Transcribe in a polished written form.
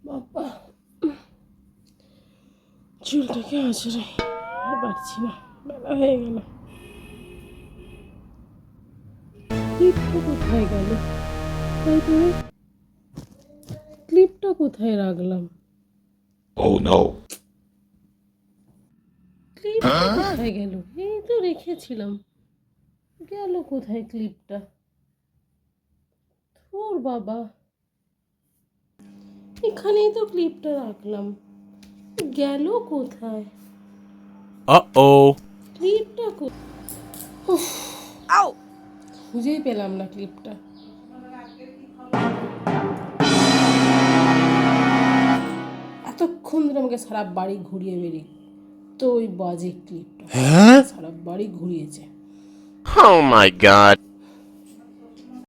বাবা, চুলটাকে আঁচড়ে আর পারছি না, বেলা হয়ে গেল। ক্লিপটা কোথায় গেল? তারপরে ক্লিপটা কোথায় রাখলাম? Oh no! ক্লিপটা কোথায় গেল? এই তো রেখেছিলাম, গেল কোথায় ক্লিপটা? ওর বাবা, এখানেই তো ক্লিপটা রাখলাম, গেল কোথায় Uh-oh! ক্লিপটা? খুঁজেই পেলাম না ক্লিপটা। এতক্ষণ ধরে আমাকে সারা বাড়ি ঘুরিয়ে বেরিয়ে তো ওই বাজে ক্লিপটা Huh? সারা বাড়ি ঘুরিয়েছে। Oh my god!